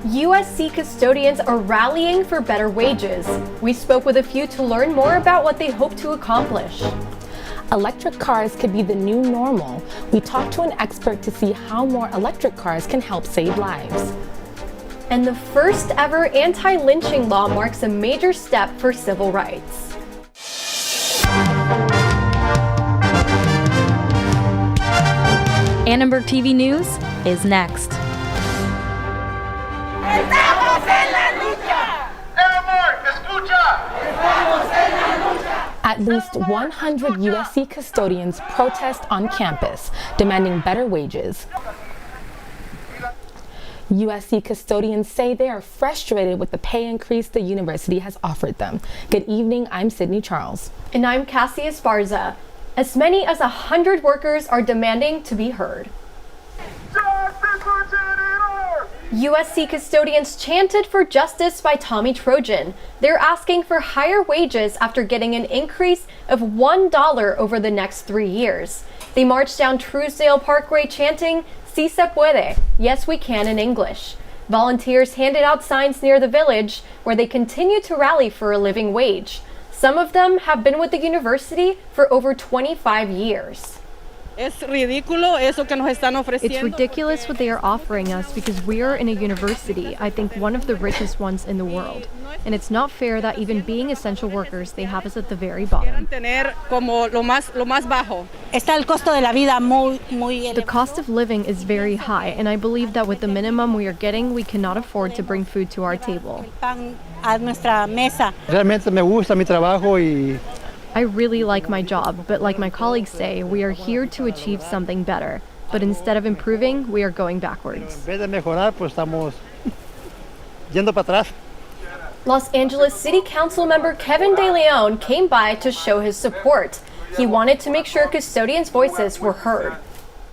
USC custodians are rallying for better wages. We spoke with a few to learn more about what they hope to accomplish. Electric cars could be the new normal. We talked to an expert to see how more electric cars can help save lives. And the first ever anti-lynching law marks a major step for civil rights. Annenberg TV News is next. At least 100 USC custodians protest on campus, demanding better wages. USC custodians say they are frustrated with the pay increase the university has offered them. Good evening, I'm Sydney Charles. And I'm Cassie Esparza. As many as 100 workers are demanding to be heard. USC custodians chanted for justice by Tommy Trojan. They're asking for higher wages after getting an increase of $1 over the next 3 years. They marched down Truesdale Parkway chanting, "Si se puede," yes we can in English. Volunteers handed out signs near the village where they continue to rally for a living wage. Some of them have been with the university for over 25 years. It's ridiculous what they are offering us because we are in a university, I think one of the richest ones in the world. And it's not fair that even being essential workers, they have us at the very bottom. The cost of living is very high, and I believe that with the minimum we are getting, we cannot afford to bring food to our table. Realmente me gusta mi trabajo y I really like my job, but like my colleagues say, we are here to achieve something better. But instead of improving, we are going backwards. en vez de mejorar, pues estamos yendo para atrás. Los Angeles City Council member Kevin De Leon came by to show his support. He wanted to make sure custodians' voices were heard.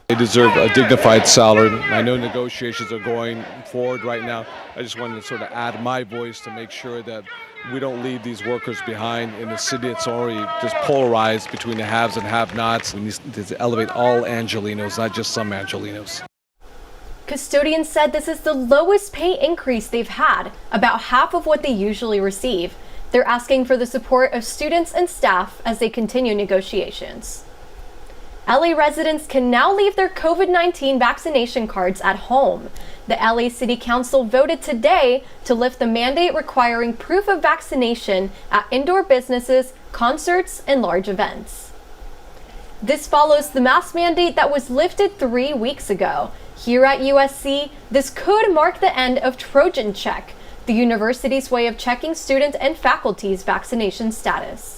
They deserve a dignified salary. I know negotiations are going forward right now. I just wanted to sort of add my voice to make sure that we don't leave these workers behind. In the city, it's already just polarized between the haves and have-nots. We need to elevate all Angelenos, not just some Angelenos. Custodians said this is the lowest pay increase they've had, about half of what they usually receive. They're asking for the support of students and staff as they continue negotiations. LA residents can now leave their COVID-19 vaccination cards at home. The LA City Council voted today to lift the mandate requiring proof of vaccination at indoor businesses, concerts, and large events. This follows the mask mandate that was lifted 3 weeks ago. Here at USC, this could mark the end of Trojan Check, the university's way of checking student and faculty's vaccination status.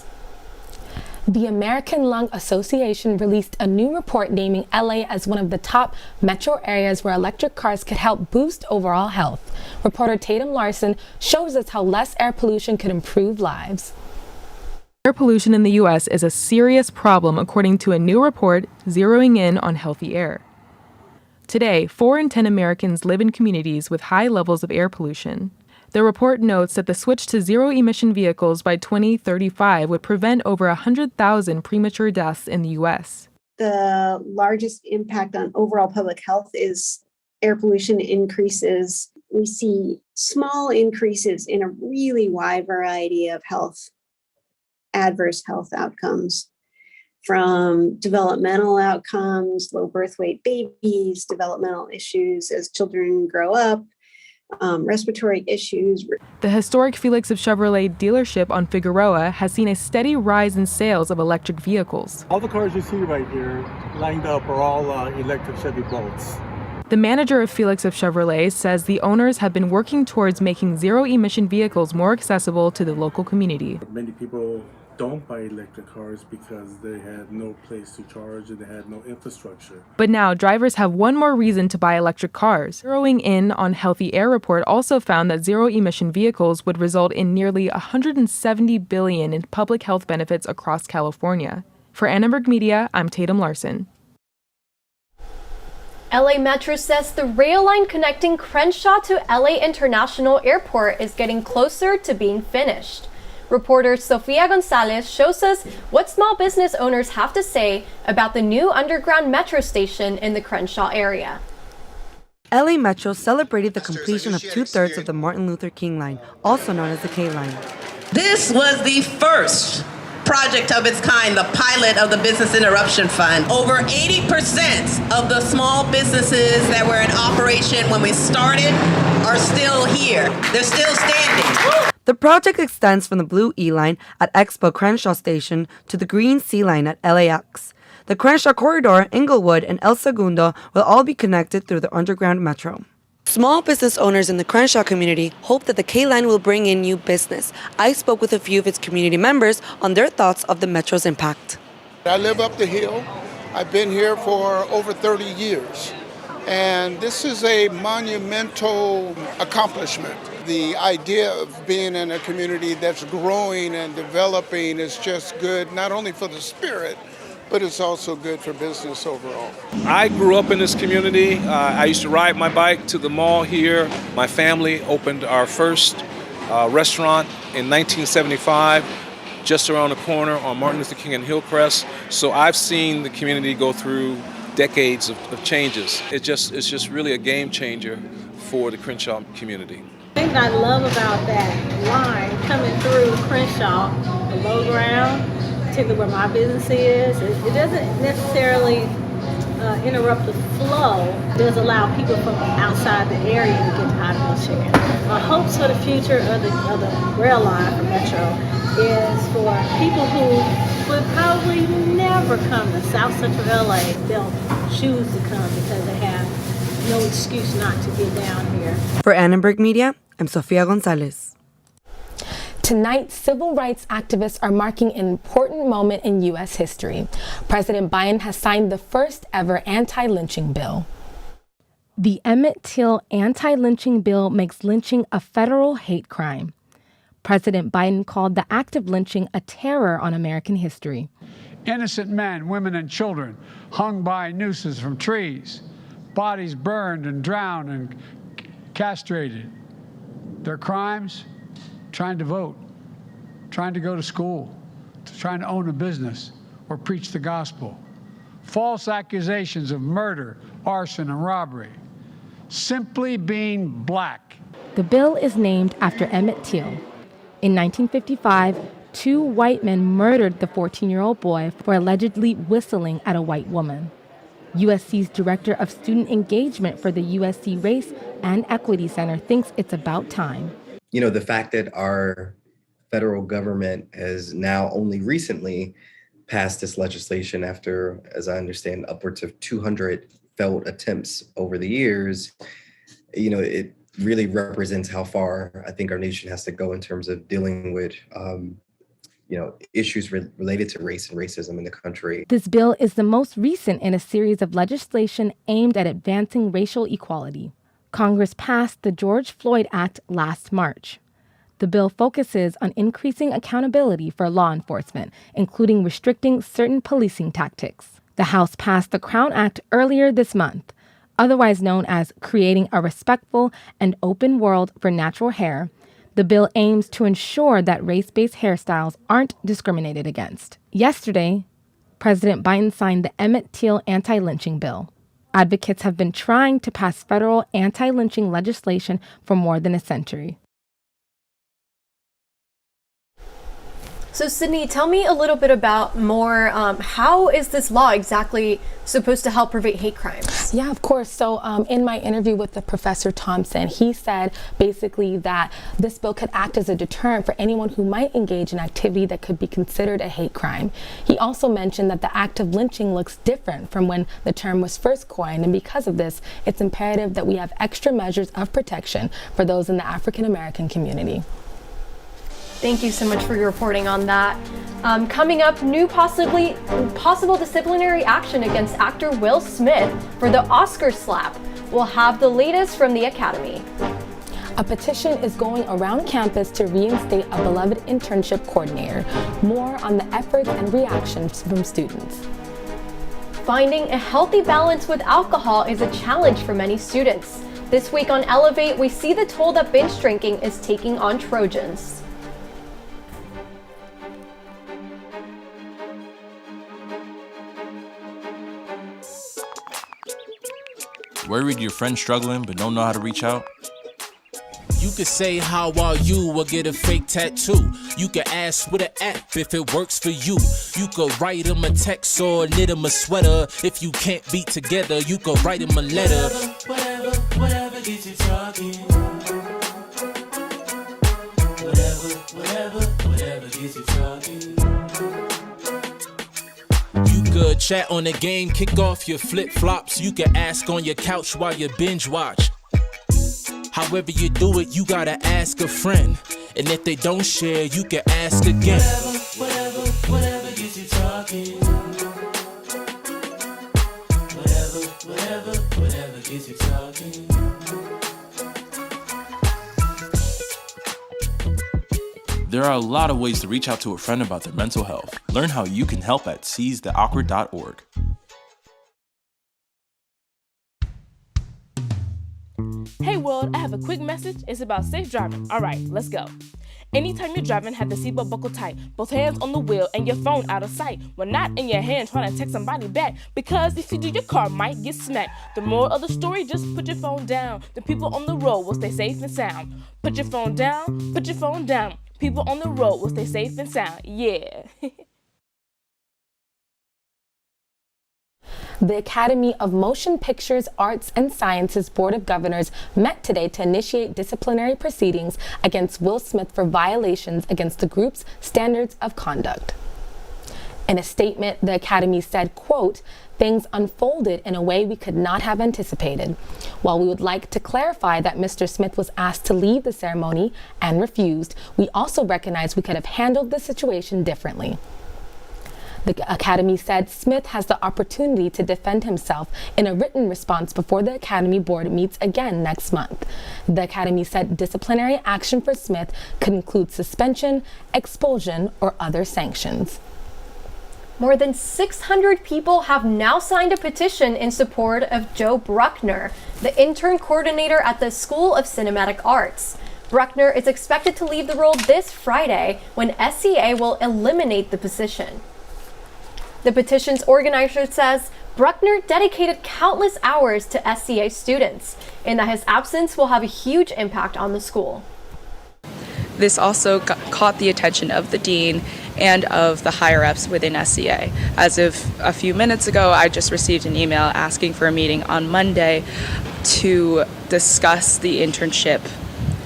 The American Lung Association released a new report naming LA as one of the top metro areas where electric cars could help boost overall health. Reporter Tatum Larson shows us how less air pollution could improve lives. Air pollution in the U.S. is a serious problem according to a new report zeroing in on healthy air. Today, 4 in 10 Americans live in communities with high levels of air pollution. The report notes that the switch to zero-emission vehicles by 2035 would prevent over 100,000 premature deaths in the U.S. The largest impact on overall public health is air pollution increases. We see small increases in a really wide variety of adverse health outcomes, from developmental outcomes, low birth weight babies, developmental issues as children grow up, respiratory issues. The historic Felix of Chevrolet dealership on Figueroa has seen a steady rise in sales of electric vehicles. All the cars you see right here lined up are all electric Chevy Bolts. The manager of Felix of Chevrolet says the owners have been working towards making zero-emission vehicles more accessible to the local community. Many people don't buy electric cars because they had no place to charge and they had no infrastructure. But now drivers have one more reason to buy electric cars. Zeroing in on Healthy Air report also found that zero-emission vehicles would result in nearly $170 billion in public health benefits across California. For Annenberg Media, I'm Tatum Larson. LA Metro says the rail line connecting Crenshaw to LA International Airport is getting closer to being finished. Reporter Sofia Gonzalez shows us what small business owners have to say about the new underground metro station in the Crenshaw area. LA Metro celebrated the completion of 2/3 of the Martin Luther King line, also known as the K line. This was the first project of its kind, the pilot of the Business Interruption Fund. Over 80% of the small businesses that were in operation when we started are still here. They're still standing. The project extends from the Blue E line at Expo Crenshaw Station to the Green C line at LAX. The Crenshaw Corridor, Inglewood, and El Segundo will all be connected through the underground metro. Small business owners in the Crenshaw community hope that the K-Line will bring in new business. I spoke with a few of its community members on their thoughts of the metro's impact. I live up the hill. I've been here for over 30 years. And this is a monumental accomplishment. The idea of being in a community that's growing and developing is just good, not only for the spirit, but it's also good for business overall. I grew up in this community. I used to ride my bike to the mall here. My family opened our first restaurant in 1975, just around the corner on Martin Luther King and Hillcrest. So I've seen the community go through decades of changes. It's just really a game changer for the Crenshaw community. The thing that I love about that line coming through Crenshaw, the low ground, particularly where my business is, it doesn't necessarily interrupt the flow. It does allow people from outside the area to get out of Michigan. My hopes for the future of the rail line for Metro is for people who would probably never come to South Central LA. They'll choose to come because they have no excuse not to get down here. For Annenberg Media, I'm Sofia Gonzalez. Tonight, civil rights activists are marking an important moment in U.S. history. President Biden has signed the first ever anti-lynching bill. The Emmett Till anti-lynching bill makes lynching a federal hate crime. President Biden called the act of lynching a terror on American history. Innocent men, women, and children hung by nooses from trees, bodies burned and drowned and castrated. Their crimes? Trying to vote, trying to go to school, trying to own a business or preach the gospel. False accusations of murder, arson, and robbery. Simply being black. The bill is named after Emmett Till. In 1955, two white men murdered the 14-year-old boy for allegedly whistling at a white woman. USC's Director of Student Engagement for the USC Race and Equity Center thinks it's about time. You know, the fact that our federal government has now only recently passed this legislation after, as I understand, upwards of 200 failed attempts over the years, you know, it really represents how far I think our nation has to go in terms of dealing with, issues related to race and racism in the country. This bill is the most recent in a series of legislation aimed at advancing racial equality. Congress passed the George Floyd Act last March. The bill focuses on increasing accountability for law enforcement, including restricting certain policing tactics. The House passed the Crown Act earlier this month, otherwise known as Creating a Respectful and Open World for Natural Hair. The bill aims to ensure that race-based hairstyles aren't discriminated against. Yesterday, President Biden signed the Emmett Till anti-lynching bill. Advocates have been trying to pass federal anti-lynching legislation for more than a century. So Sydney, tell me a little bit about more, how is this law exactly supposed to help prevent hate crimes? Yeah, of course. So in my interview with the Professor Thompson, he said basically that this bill could act as a deterrent for anyone who might engage in activity that could be considered a hate crime. He also mentioned that the act of lynching looks different from when the term was first coined, and because of this, it's imperative that we have extra measures of protection for those in the African American community. Thank you so much for your reporting on that. Coming up, new possible disciplinary action against actor Will Smith for the Oscar slap. We'll have the latest from the Academy. A petition is going around campus to reinstate a beloved internship coordinator. More on the efforts and reactions from students. Finding a healthy balance with alcohol is a challenge for many students. This week on Elevate, we see the toll that binge drinking is taking on Trojans. Worried your friend's struggling but don't know how to reach out? You could say, how are you, or get a fake tattoo. You could ask with an app if it works for you. You could write them a text or knit them a sweater. If you can't be together, you could write them a letter. Whatever gets you talking. Whatever gets you talking. You could chat on the game, kick off your flip-flops. You could ask on your couch while you binge watch. However you do it, you gotta ask a friend. And if they don't share, you can ask again. Whatever gets you talking. Whatever gets you talking. There are a lot of ways to reach out to a friend about their mental health. Learn how you can help at seizetheawkward.org. Hey world, I have a quick message. It's about safe driving. All right, let's go. Anytime you're driving, have the seatbelt buckle tight, both hands on the wheel and your phone out of sight. When not in your hand, trying to text somebody back, because if you do, your car might get smacked. The moral of the story, just put your phone down. The people on the road will stay safe and sound. Put your phone down, put your phone down. People on the road will stay safe and sound. Yeah. The Academy of Motion Pictures, Arts, and Sciences Board of Governors met today to initiate disciplinary proceedings against Will Smith for violations against the group's standards of conduct. In a statement, the Academy said, quote, "Things unfolded in a way we could not have anticipated. While we would like to clarify that Mr. Smith was asked to leave the ceremony and refused, we also recognize we could have handled the situation differently." The Academy said Smith has the opportunity to defend himself in a written response before the Academy Board meets again next month. The Academy said disciplinary action for Smith could include suspension, expulsion, or other sanctions. More than 600 people have now signed a petition in support of Joe Bruckner, the intern coordinator at the School of Cinematic Arts. Bruckner is expected to leave the role this Friday when SCA will eliminate the position. The petition's organizer says Bruckner dedicated countless hours to SCA students and that his absence will have a huge impact on the school. This also caught the attention of the dean and of the higher-ups within SCA. As of a few minutes ago, I just received an email asking for a meeting on Monday to discuss the internship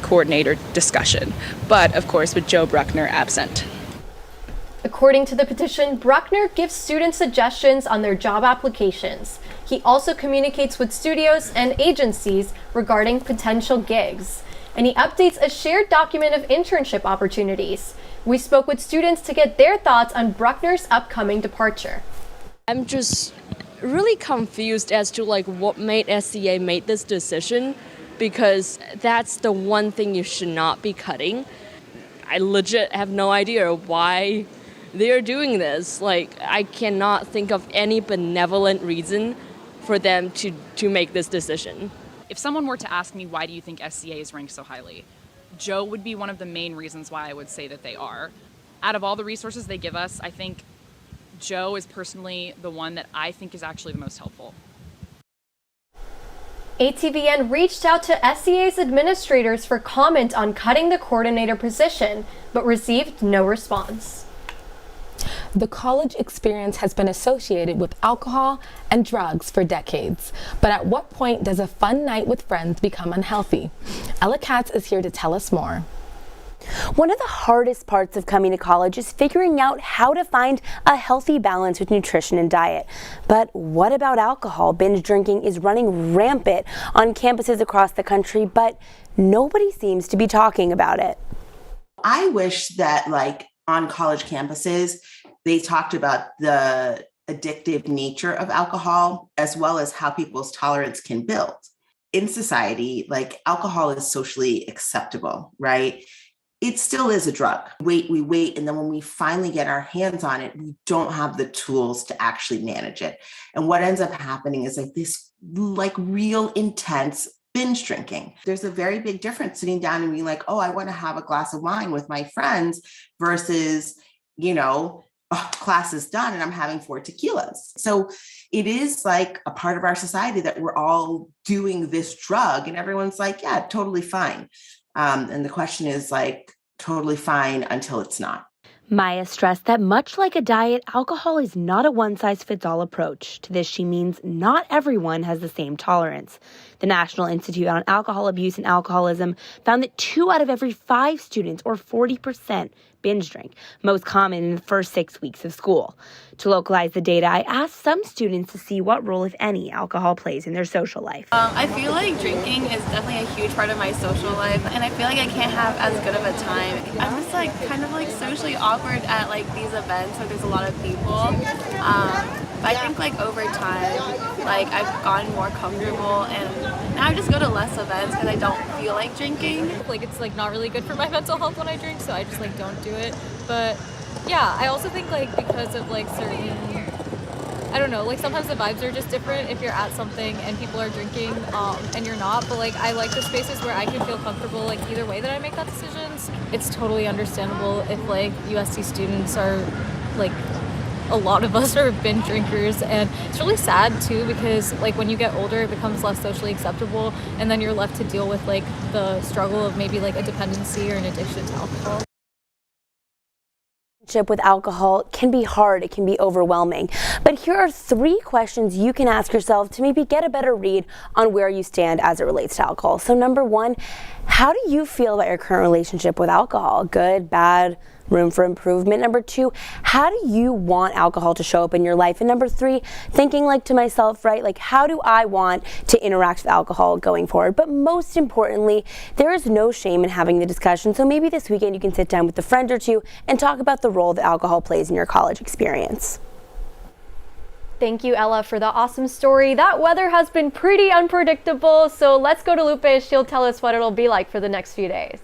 coordinator discussion, but of course with Joe Bruckner absent. According to the petition, Bruckner gives students suggestions on their job applications. He also communicates with studios and agencies regarding potential gigs. And he updates a shared document of internship opportunities. We spoke with students to get their thoughts on Bruckner's upcoming departure. I'm just really confused as to what made SCA make this decision, because that's the one thing you should not be cutting. I legit have no idea why they're doing this. I cannot think of any benevolent reason for them to make this decision. If someone were to ask me, why do you think SCA is ranked so highly? Joe would be one of the main reasons why I would say that they are. Out of all the resources they give us, I think Joe is personally the one that I think is actually the most helpful. ATVN reached out to SCA's administrators for comment on cutting the coordinator position, but received no response. The college experience has been associated with alcohol and drugs for decades. But at what point does a fun night with friends become unhealthy? Ella Katz is here to tell us more. One of the hardest parts of coming to college is figuring out how to find a healthy balance with nutrition and diet. But what about alcohol? Binge drinking is running rampant on campuses across the country, but nobody seems to be talking about it. I wish that on college campuses, they talked about the addictive nature of alcohol as well as how people's tolerance can build. In society, alcohol is socially acceptable, right? It still is a drug. We wait, and then when we finally get our hands on it, we don't have the tools to actually manage it. And what ends up happening is this real intense binge drinking. There's a very big difference sitting down and being oh, I want to have a glass of wine with my friends versus, class is done and I'm having 4 tequilas. So it is like a part of our society that we're all doing this drug and everyone's like, yeah, totally fine. And the question is like, totally fine until it's not. Maya stressed that much like a diet, alcohol is not a one-size-fits-all approach. To this, she means not everyone has the same tolerance. The National Institute on Alcohol Abuse and Alcoholism found that 2 out of every 5 students, or 40%, binge drink, most common in the first 6 weeks of school. To localize the data, I asked some students to see what role, if any, alcohol plays in their social life. I feel like drinking is definitely a huge part of my social life, and I feel like I can't have as good of a time. I'm just like kind of like socially awkward at like these events where there's a lot of people. But I think like over time, like I've gotten more comfortable, and now I just go to less events because I don't feel like drinking. Like it's like not really good for my mental health when I drink, so I just like don't do it. But yeah, I also think like because of like certain, I don't know, like sometimes the vibes are just different if you're at something and people are drinking and you're not. But like I like the spaces where I can feel comfortable like either way that I make that decisions. It's totally understandable if like USC students are like, a lot of us are binge drinkers, and it's really sad too because like when you get older it becomes less socially acceptable, and then you're left to deal with like the struggle of maybe like a dependency or an addiction to alcohol. With alcohol can be hard, it can be overwhelming. But here are 3 questions you can ask yourself to maybe get a better read on where you stand as it relates to alcohol. So number 1, how do you feel about your current relationship with alcohol? Good, bad, room for improvement? Number 2, how do you want alcohol to show up in your life? And number 3, thinking like to myself, right, like how do I want to interact with alcohol going forward? But most importantly, there is no shame in having the discussion. So maybe this weekend you can sit down with a friend or 2 and talk about the role that alcohol plays in your college experience. Thank you, Ella, for the awesome story. That weather has been pretty unpredictable, so let's go to Lupe. She'll tell us what it'll be like for the next few days.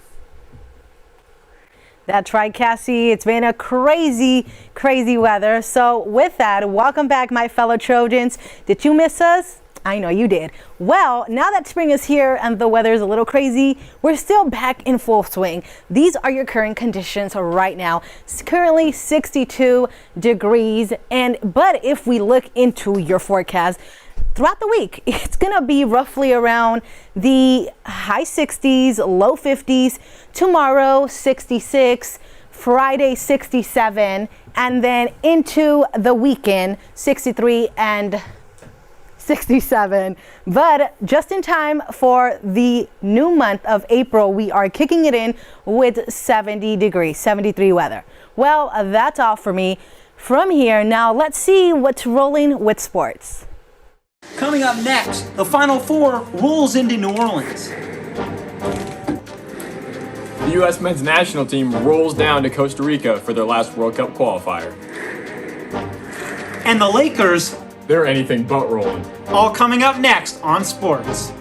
That's right, Cassie. It's been a crazy, crazy weather. So with that, welcome back, my fellow Trojans. Did you miss us? I know you did. Well, now that spring is here and the weather is a little crazy, we're still back in full swing. These are your current conditions right now. It's currently 62 degrees. But if we look into your forecast, throughout the week, it's going to be roughly around the high 60s, low 50s. Tomorrow, 66. Friday, 67. And then into the weekend, 63 and 67. But just in time for the new month of April, we are kicking it in with 70 degrees, 73 weather. Well, that's all for me from here. Now let's see what's rolling with sports. Coming up next, the Final Four rolls into New Orleans. The U.S. men's national team rolls down to Costa Rica for their last World Cup qualifier. And the Lakers, they're anything but rolling. All coming up next on Sports.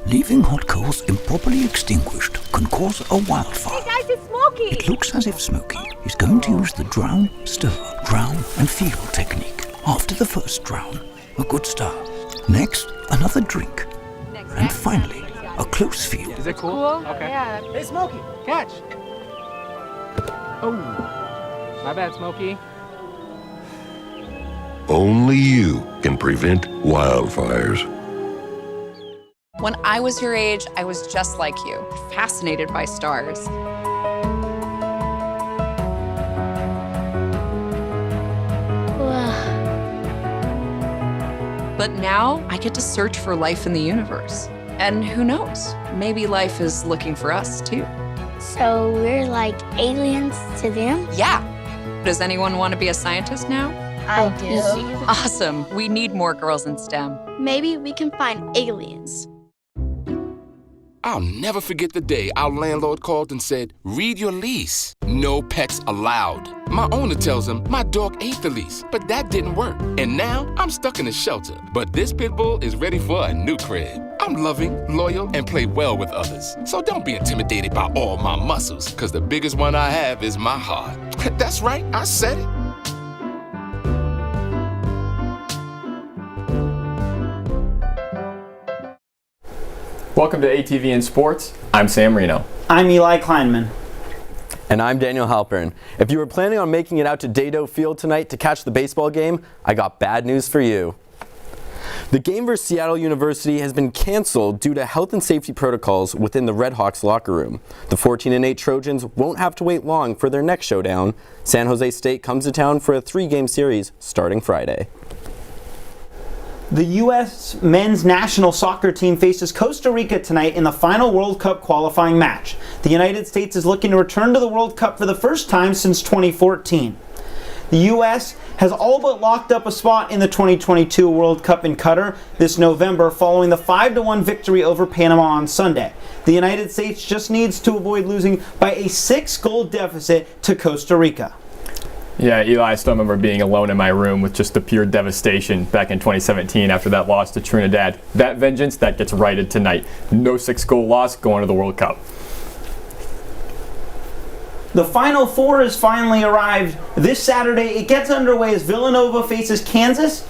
Leaving hot coals improperly extinguished can cause a wildfire. Hey guys, it's Smokey! It looks as if Smokey is going to use the drown, stir, drown and feel technique. After the first drown, a good start. Next, another drink. And finally, a close feel. Is it cool? Okay. Yeah. Hey Smokey, catch! Oh, my bad, Smokey. Only you can prevent wildfires. When I was your age, I was just like you, fascinated by stars. But now I get to search for life in the universe. And who knows, maybe life is looking for us too. So we're like aliens to them? Yeah. Does anyone want to be a scientist now? I do. Awesome. We need more girls in STEM. Maybe we can find aliens. I'll never forget the day our landlord called and said, read your lease. No pets allowed. My owner tells him my dog ate the lease, but that didn't work. And now I'm stuck in a shelter. But this pit bull is ready for a new crib. I'm loving, loyal, and play well with others. So don't be intimidated by all my muscles, because the biggest one I have is my heart. That's right, I said it. Welcome to ATVN Sports. I'm Sam Reno. I'm Eli Kleinman. And I'm Daniel Halpern. If you were planning on making it out to Dado Field tonight to catch the baseball game, I got bad news for you. The game versus Seattle University has been canceled due to health and safety protocols within the Red Hawks locker room. The 14-8 Trojans won't have to wait long for their next showdown. San Jose State comes to town for a 3-game series starting Friday. The U.S. men's national soccer team faces Costa Rica tonight in the final World Cup qualifying match. The United States is looking to return to the World Cup for the first time since 2014. The U.S. has all but locked up a spot in the 2022 World Cup in Qatar this November following the 5-1 victory over Panama on Sunday. The United States just needs to avoid losing by a 6-goal deficit to Costa Rica. Yeah, Eli, I still remember being alone in my room with just the pure devastation back in 2017 after that loss to Trinidad. That vengeance, that gets righted tonight. No 6-goal loss going to the World Cup. The Final Four has finally arrived this Saturday. It gets underway as Villanova faces Kansas,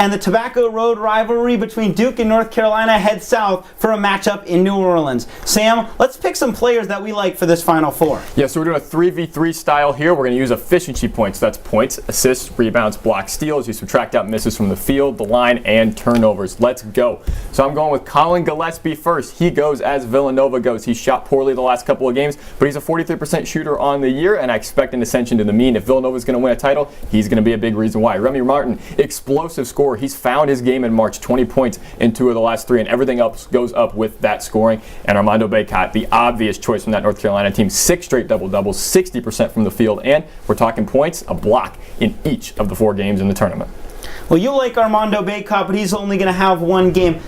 and the Tobacco Road rivalry between Duke and North Carolina heads south for a matchup in New Orleans. Sam, let's pick some players that we like for this Final Four. Yeah, so we're doing a 3v3 style here. We're going to use efficiency points. That's points, assists, rebounds, blocks, steals. You subtract out misses from the field, the line, and turnovers. Let's go. So I'm going with Colin Gillespie first. He goes as Villanova goes. He shot poorly the last couple of games, but he's a 43% shooter on the year, and I expect an ascension to the mean. If Villanova's going to win a title, he's going to be a big reason why. Remy Martin, explosive scorer. He's found his game in March, 20 points in 2 of the last 3, and everything else goes up with that scoring. And Armando Bacot, the obvious choice from that North Carolina team, 6 straight double-doubles, 60% from the field, and we're talking points, a block in each of the 4 games in the tournament. Well, you like Armando Bacot, but he's only going to have 1 game.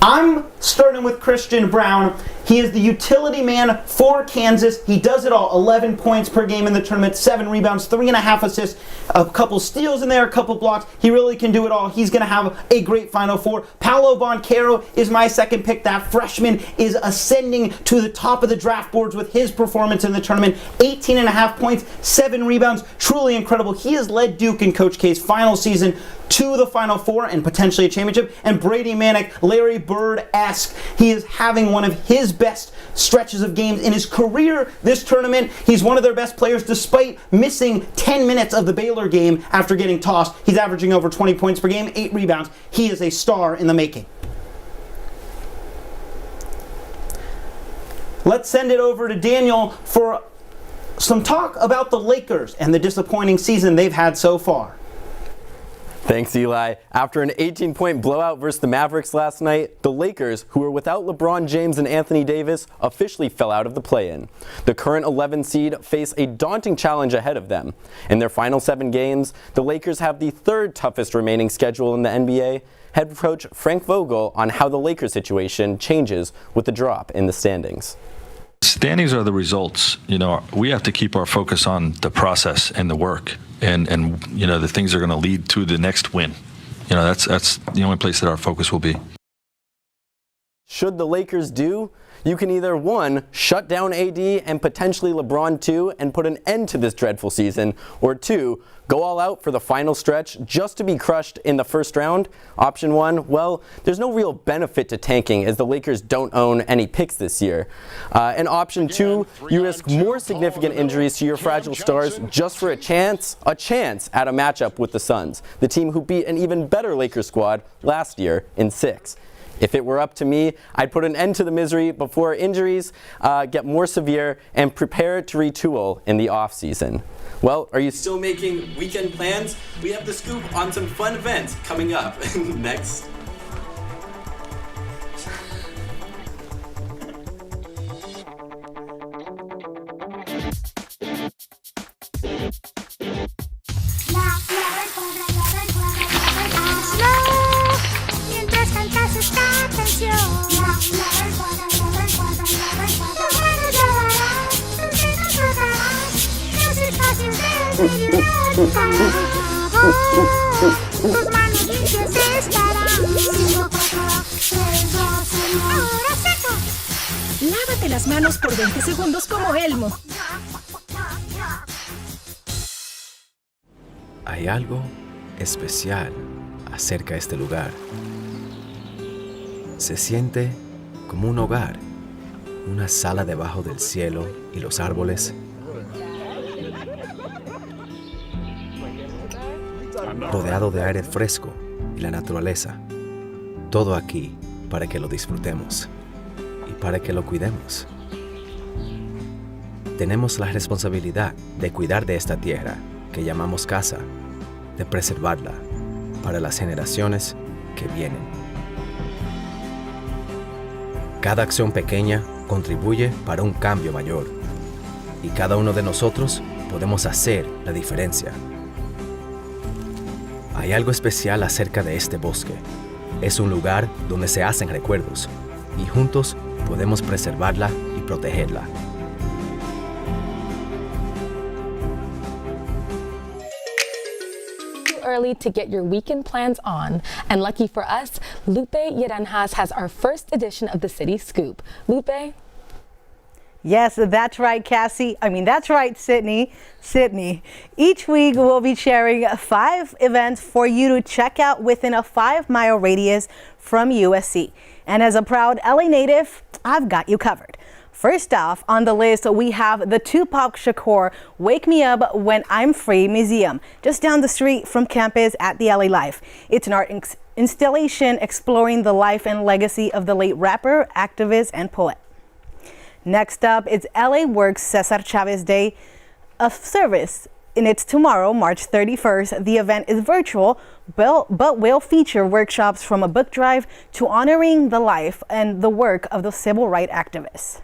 I'm starting with Christian Brown. He is the utility man for Kansas. He does it all. 11 points per game in the tournament, 7 rebounds, 3.5 assists, a couple steals in there, a couple blocks. He really can do it all. He's going to have a great Final Four. Paolo Banchero is my second pick. That freshman is ascending to the top of the draft boards with his performance in the tournament. 18.5 points, 7 rebounds. Truly incredible. He has led Duke in Coach K's final season to the Final Four and potentially a championship. And Brady Manick, Larry Bird-esque. He is having one of his best stretches of games in his career this tournament. He's one of their best players despite missing 10 minutes of the Baylor game after getting tossed. He's averaging over 20 points per game, 8 rebounds. He is a star in the making. Let's send it over to Daniel for some talk about the Lakers and the disappointing season they've had so far. Thanks, Eli. After an 18-point blowout versus the Mavericks last night, the Lakers, who were without LeBron James and Anthony Davis, officially fell out of the play-in. The current 11 seed face a daunting challenge ahead of them. In their final 7 games, the Lakers have the 3rd toughest remaining schedule in the NBA. Head coach Frank Vogel on how the Lakers situation changes with the drop in the standings. Standings are the results. You know, we have to keep our focus on the process and the work, and you know, the things that are going to lead to the next win. You know, that's the only place that our focus will be. Should the Lakers do? You can either 1, shut down AD and potentially LeBron too and put an end to this dreadful season, or 2, go all out for the final stretch just to be crushed in the first round. Option 1, well, there's no real benefit to tanking as the Lakers don't own any picks this year. And option 2, you risk more significant injuries to your fragile stars just for a chance at a matchup with the Suns, the team who beat an even better Lakers squad last year in 6. If it were up to me, I'd put an end to the misery before injuries get more severe and prepare to retool in the off-season. Well, are you still making weekend plans? We have the scoop on some fun events coming up next. Lávate las manos por 20 segundos como Elmo. Hay algo especial acerca de este lugar. Se siente como un hogar, una sala debajo del cielo y los árboles. Rodeado de aire fresco y la naturaleza. Todo aquí para que lo disfrutemos y para que lo cuidemos. Tenemos la responsabilidad de cuidar de esta tierra que llamamos casa, de preservarla para las generaciones que vienen. Cada acción pequeña contribuye para un cambio mayor y cada uno de nosotros podemos hacer la diferencia. Hay algo especial acerca de este bosque. Es un lugar donde se hacen recuerdos y juntos podemos preservarla y protegerla. Early to get your weekend plans on. And lucky for us, Lupe Yaranjas has our first edition of the City Scoop. Lupe? Yes, that's right, Cassie. That's right, Sydney. Each week we'll be sharing 5 events for you to check out within a 5-mile radius from USC. And as a proud LA native, I've got you covered. First off on the list, we have the Tupac Shakur Wake Me Up When I'm Free Museum, just down the street from campus at the LA Life. It's an art installation exploring the life and legacy of the late rapper, activist, and poet. Next up, it's LA Works Cesar Chavez Day of Service. And it's tomorrow, March 31st. The event is virtual, but will feature workshops from a book drive to honoring the life and the work of the civil rights activists.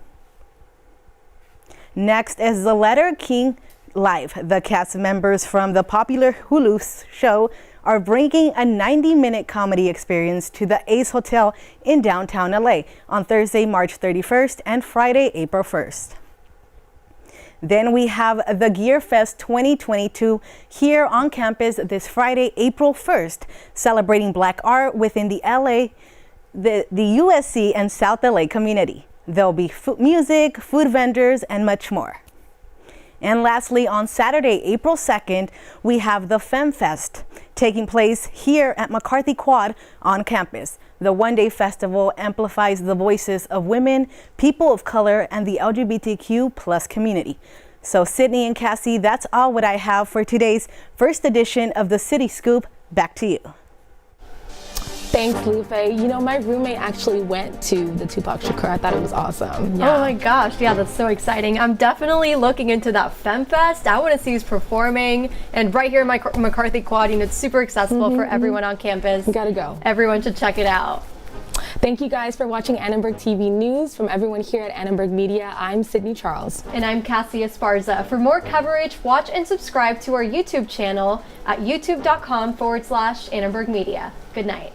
Next is the Letter King Live. The cast members from the popular Hulu show are bringing a 90-minute comedy experience to the Ace Hotel in downtown LA on Thursday, March 31st and Friday, April 1st. Then we have the Gear Fest 2022 here on campus this Friday, April 1st, celebrating Black art within the USC and South LA community. There'll be music, food vendors, and much more. And lastly, on Saturday, April 2nd, we have the FemFest taking place here at McCarthy Quad on campus. The one-day festival amplifies the voices of women, people of color, and the LGBTQ plus community. So Sydney and Cassie, that's all what I have for today's first edition of the City Scoop. Back to you. Thanks, Lupe. My roommate actually went to the Tupac Shakur. I thought it was awesome. Yeah. Oh my gosh, yeah, that's so exciting. I'm definitely looking into that FemFest. I want to see who's performing. And right here in my McCarthy Quad, it's super accessible for everyone on campus. You gotta go. Everyone should check it out. Thank you guys for watching Annenberg TV News. From everyone here at Annenberg Media, I'm Sydney Charles. And I'm Cassie Esparza. For more coverage, watch and subscribe to our YouTube channel at youtube.com/Annenberg Media. Good night.